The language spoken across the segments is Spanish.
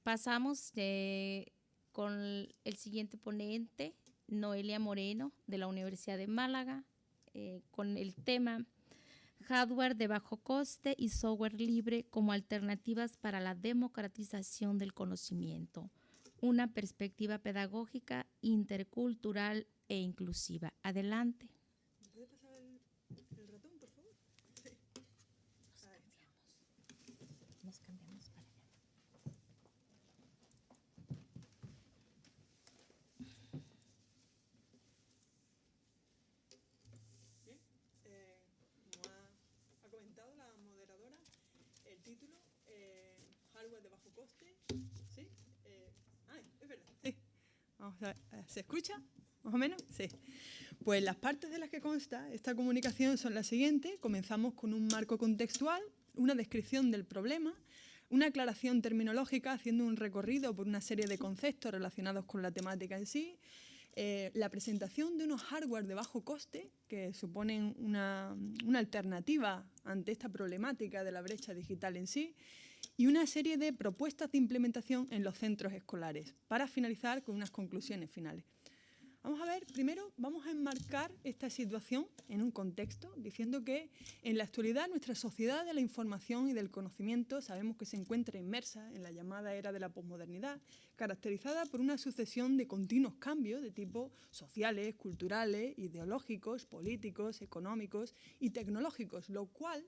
Pasamos con el siguiente ponente, Noelia Moreno, de la Universidad de Málaga, con el tema Hardware de bajo coste y software libre como alternativas para la democratización del conocimiento. Una perspectiva pedagógica, intercultural e inclusiva. Adelante. ¿Me puede pasar el ratón, por favor? Sí. Nos cambiamos para allá. Bien, como ha comentado la moderadora, el título, hardware de bajo coste, ¿sí? Es verdad, sí. Vamos a ver, ¿se escucha? ¿Más o menos? Sí. Pues las partes de las que consta esta comunicación son las siguientes. Comenzamos con un marco contextual, una descripción del problema, una aclaración terminológica haciendo un recorrido por una serie de conceptos relacionados con la temática en sí, la presentación de unos hardware de bajo coste que suponen una alternativa ante esta problemática de la brecha digital en sí, y una serie de propuestas de implementación en los centros escolares, para finalizar con unas conclusiones finales. Vamos a ver, primero vamos a enmarcar esta situación en un contexto, diciendo que en la actualidad nuestra sociedad de la información y del conocimiento sabemos que se encuentra inmersa en la llamada era de la posmodernidad, caracterizada por una sucesión de continuos cambios de tipo sociales, culturales, ideológicos, políticos, económicos y tecnológicos, lo cual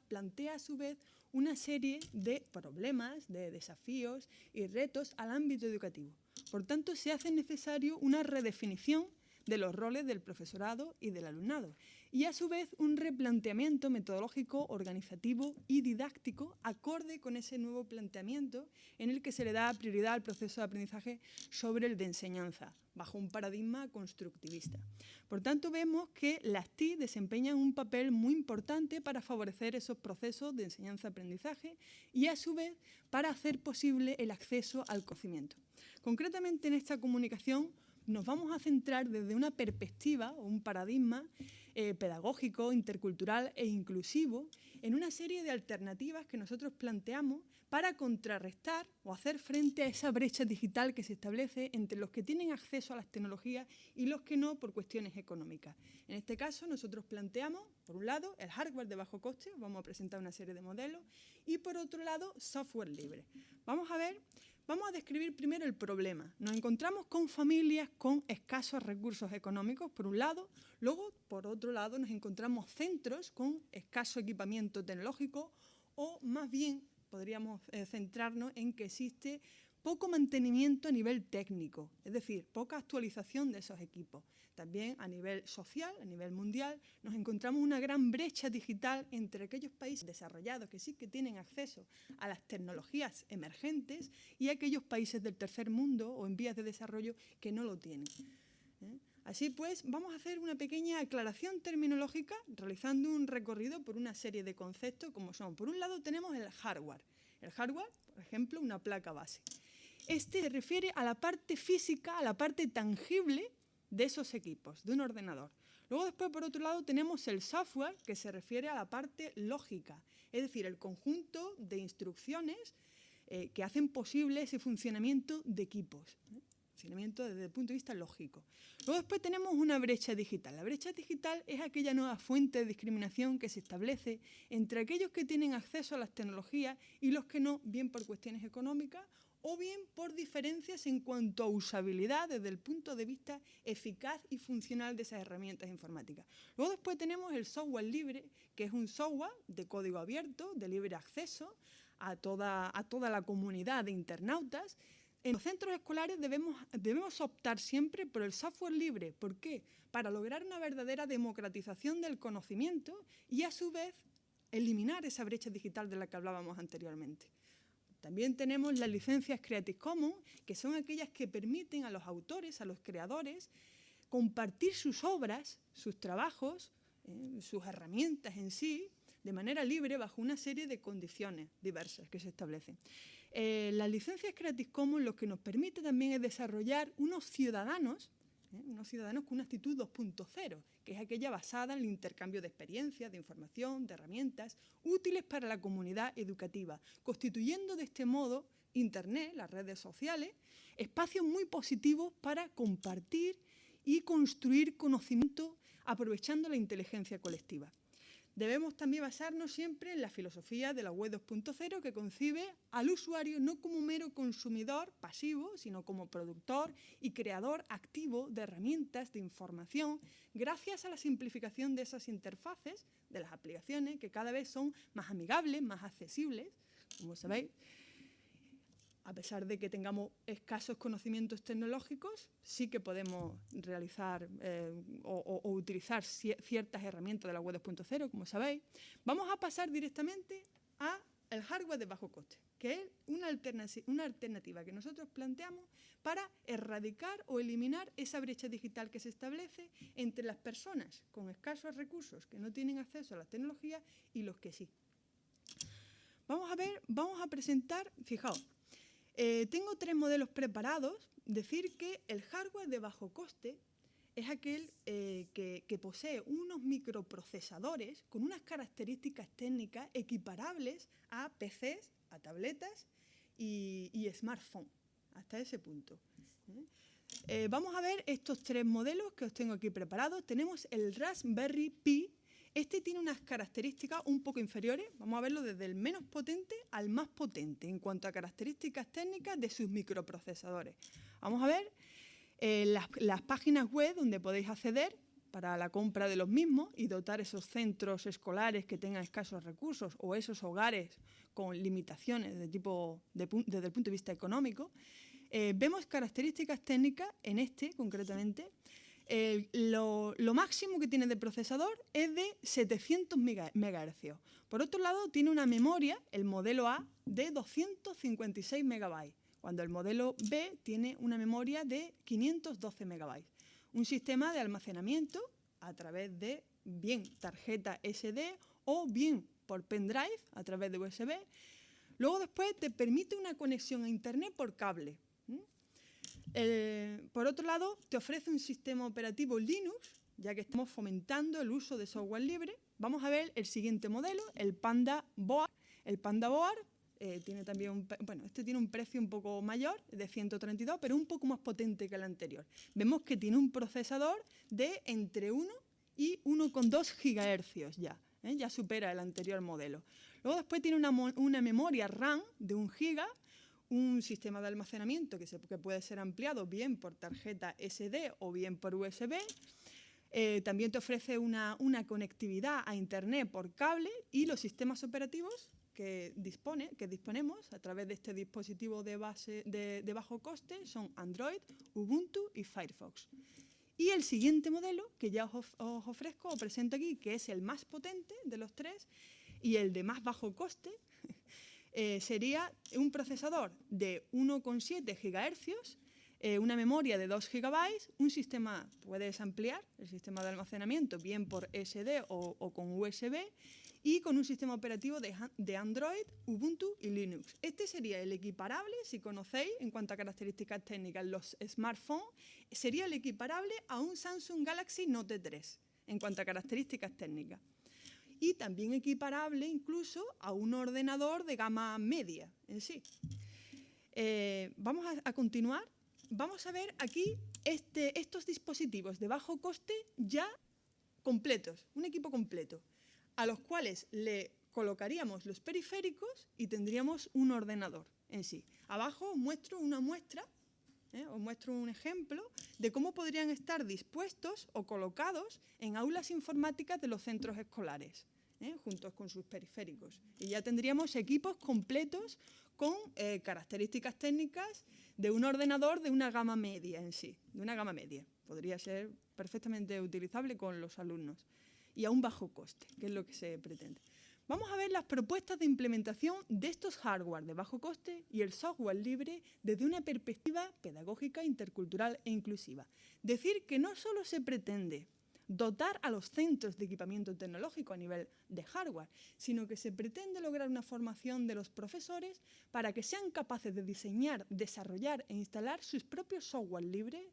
plantea a su vez una serie de problemas, de desafíos y retos al ámbito educativo. Por tanto, se hace necesario una redefinición de los roles del profesorado y del alumnado y, a su vez, un replanteamiento metodológico, organizativo y didáctico acorde con ese nuevo planteamiento en el que se le da prioridad al proceso de aprendizaje sobre el de enseñanza, bajo un paradigma constructivista. Por tanto, vemos que las TIC desempeñan un papel muy importante para favorecer esos procesos de enseñanza-aprendizaje y, a su vez, para hacer posible el acceso al conocimiento. Concretamente, en esta comunicación nos vamos a centrar desde una perspectiva o un paradigma pedagógico, intercultural e inclusivo en una serie de alternativas que nosotros planteamos para contrarrestar o hacer frente a esa brecha digital que se establece entre los que tienen acceso a las tecnologías y los que no por cuestiones económicas. En este caso, nosotros planteamos, por un lado, el hardware de bajo coste, vamos a presentar una serie de modelos, y por otro lado, software libre. Vamos a describir primero el problema. Nos encontramos con familias con escasos recursos económicos, por un lado. Luego, por otro lado, nos encontramos centros con escaso equipamiento tecnológico o, más bien, podríamos centrarnos en que existe poco mantenimiento a nivel técnico, es decir, poca actualización de esos equipos. También a nivel social, a nivel mundial, nos encontramos una gran brecha digital entre aquellos países desarrollados que sí que tienen acceso a las tecnologías emergentes y aquellos países del tercer mundo o en vías de desarrollo que no lo tienen. Así pues, vamos a hacer una pequeña aclaración terminológica realizando un recorrido por una serie de conceptos como son. Por un lado tenemos el hardware. El hardware, por ejemplo, una placa base. Este se refiere a la parte física, a la parte tangible de esos equipos, de un ordenador. Luego después, por otro lado, tenemos el software, que se refiere a la parte lógica, es decir, el conjunto de instrucciones que hacen posible ese funcionamiento de equipos. Funcionamiento desde el punto de vista lógico. Luego después tenemos una brecha digital. La brecha digital es aquella nueva fuente de discriminación que se establece entre aquellos que tienen acceso a las tecnologías y los que no, bien por cuestiones económicas o bien por diferencias en cuanto a usabilidad desde el punto de vista eficaz y funcional de esas herramientas informáticas. Luego después tenemos el software libre, que es un software de código abierto, de libre acceso a toda la comunidad de internautas. En los centros escolares debemos optar siempre por el software libre. ¿Por qué? Para lograr una verdadera democratización del conocimiento y, a su vez, eliminar esa brecha digital de la que hablábamos anteriormente. También tenemos las licencias Creative Commons, que son aquellas que permiten a los autores, a los creadores, compartir sus obras, sus trabajos, sus herramientas en sí, de manera libre bajo una serie de condiciones diversas que se establecen. Las licencias Creative Commons lo que nos permite también es desarrollar unos ciudadanos con una actitud 2.0, que es aquella basada en el intercambio de experiencias, de información, de herramientas útiles para la comunidad educativa, constituyendo de este modo Internet, las redes sociales, espacios muy positivos para compartir y construir conocimiento aprovechando la inteligencia colectiva. Debemos también basarnos siempre en la filosofía de la web 2.0, que concibe al usuario no como un mero consumidor pasivo, sino como productor y creador activo de herramientas de información, gracias a la simplificación de esas interfaces, de las aplicaciones, que cada vez son más amigables, más accesibles, como sabéis. A pesar de que tengamos escasos conocimientos tecnológicos, sí que podemos realizar o utilizar ciertas herramientas de la web 2.0, como sabéis. Vamos a pasar directamente al hardware de bajo coste, que es una alternativa que nosotros planteamos para erradicar o eliminar esa brecha digital que se establece entre las personas con escasos recursos que no tienen acceso a las tecnologías y los que sí. Vamos a presentar, fijaos, tengo 3 modelos preparados. Decir que el hardware de bajo coste es aquel que posee unos microprocesadores con unas características técnicas equiparables a PCs, a tabletas y smartphones, hasta ese punto. Vamos a ver estos 3 modelos que os tengo aquí preparados. Tenemos el Raspberry Pi. Este tiene unas características un poco inferiores. Vamos a verlo desde el menos potente al más potente en cuanto a características técnicas de sus microprocesadores. Vamos a ver las páginas web donde podéis acceder para la compra de los mismos y dotar esos centros escolares que tengan escasos recursos o esos hogares con limitaciones desde el punto de vista económico. Vemos características técnicas en este concretamente. Lo máximo que tiene de procesador es de 700 MHz. Por otro lado, tiene una memoria, el modelo A, de 256 MB, cuando el modelo B tiene una memoria de 512 MB. Un sistema de almacenamiento a través de bien tarjeta SD o bien por pendrive a través de USB. Luego después te permite una conexión a Internet por cable. Por otro lado, te ofrece un sistema operativo Linux, ya que estamos fomentando el uso de software libre. Vamos a ver el siguiente modelo, el Panda Board. El Panda Board tiene también este tiene un precio un poco mayor, de 132, pero un poco más potente que el anterior. Vemos que tiene un procesador de entre 1 y 1,2 GHz ya. Ya supera el anterior modelo. Luego después tiene una memoria RAM de 1 GB, un sistema de almacenamiento que puede ser ampliado bien por tarjeta SD o bien por USB. También te ofrece una conectividad a Internet por cable y los sistemas operativos que disponemos a través de este dispositivo de bajo coste son Android, Ubuntu y Firefox. Y el siguiente modelo que ya os ofrezco o presento aquí, que es el más potente de los 3 y el de más bajo coste, sería un procesador de 1,7 GHz, una memoria de 2 GB, un sistema, puedes ampliar el sistema de almacenamiento bien por SD o con USB y con un sistema operativo de Android, Ubuntu y Linux. Este sería el equiparable, si conocéis, en cuanto a características técnicas, los smartphones, sería el equiparable a un Samsung Galaxy Note 3 en cuanto a características técnicas. Y también equiparable incluso a un ordenador de gama media en sí. Vamos a continuar. Vamos a ver aquí estos dispositivos de bajo coste ya completos, un equipo completo, a los cuales le colocaríamos los periféricos y tendríamos un ordenador en sí. Abajo os muestro una muestra, os muestro un ejemplo de cómo podrían estar dispuestos o colocados en aulas informáticas de los centros escolares, juntos con sus periféricos. Y ya tendríamos equipos completos con características técnicas de un ordenador de una gama media en sí, de una gama media. Podría ser perfectamente utilizable con los alumnos y a un bajo coste, que es lo que se pretende. Vamos a ver las propuestas de implementación de estos hardware de bajo coste y el software libre desde una perspectiva pedagógica, intercultural e inclusiva. Decir que no solo se pretende dotar a los centros de equipamiento tecnológico a nivel de hardware, sino que se pretende lograr una formación de los profesores para que sean capaces de diseñar, desarrollar e instalar sus propios software libres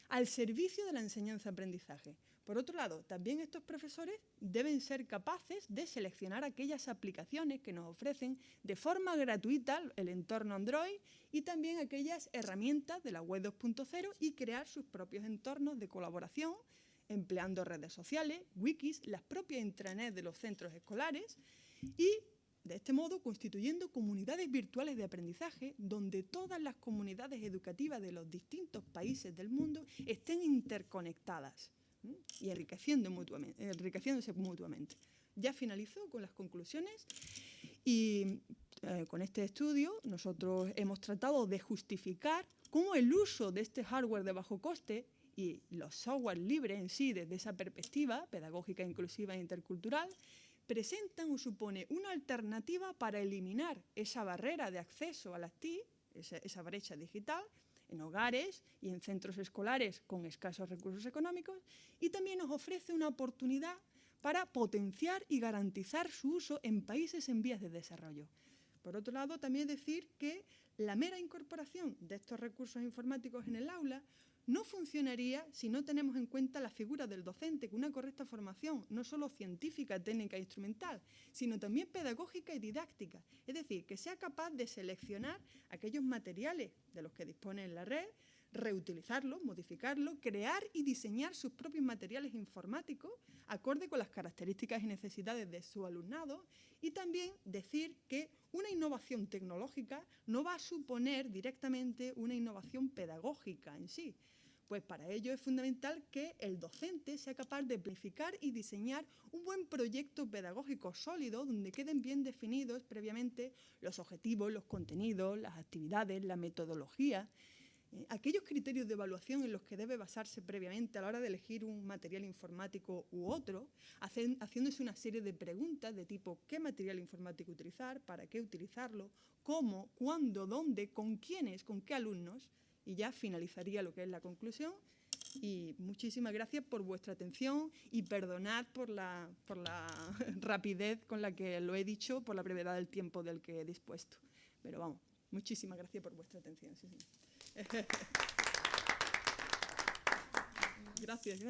al servicio de la enseñanza-aprendizaje. Por otro lado, también estos profesores deben ser capaces de seleccionar aquellas aplicaciones que nos ofrecen de forma gratuita el entorno Android y también aquellas herramientas de la web 2.0 y crear sus propios entornos de colaboración, empleando redes sociales, wikis, las propias intranets de los centros escolares y, de este modo, constituyendo comunidades virtuales de aprendizaje donde todas las comunidades educativas de los distintos países del mundo estén interconectadas y enriqueciéndose mutuamente. Ya finalizo con las conclusiones y con este estudio nosotros hemos tratado de justificar cómo el uso de este hardware de bajo coste y los software libres en sí desde esa perspectiva pedagógica, inclusiva e intercultural presentan o supone una alternativa para eliminar esa barrera de acceso a las TIC, esa brecha digital, en hogares y en centros escolares con escasos recursos económicos, y también nos ofrece una oportunidad para potenciar y garantizar su uso en países en vías de desarrollo. Por otro lado, también decir que la mera incorporación de estos recursos informáticos en el aula no funcionaría si no tenemos en cuenta la figura del docente con una correcta formación, no solo científica, técnica e instrumental, sino también pedagógica y didáctica. Es decir, que sea capaz de seleccionar aquellos materiales de los que dispone en la red, reutilizarlos, modificarlos, crear y diseñar sus propios materiales informáticos acorde con las características y necesidades de su alumnado y también decir que una innovación tecnológica no va a suponer directamente una innovación pedagógica en sí. Pues para ello es fundamental que el docente sea capaz de planificar y diseñar un buen proyecto pedagógico sólido donde queden bien definidos previamente los objetivos, los contenidos, las actividades, la metodología, aquellos criterios de evaluación en los que debe basarse previamente a la hora de elegir un material informático u otro, haciéndose una serie de preguntas de tipo ¿qué material informático utilizar? ¿Para qué utilizarlo? ¿Cómo? ¿Cuándo? ¿Dónde? ¿Con quiénes? ¿Con qué alumnos? Y ya finalizaría lo que es la conclusión. Y muchísimas gracias por vuestra atención y perdonad por la rapidez con la que lo he dicho, por la brevedad del tiempo del que he dispuesto. Pero vamos, muchísimas gracias por vuestra atención. Sí, sí. Gracias.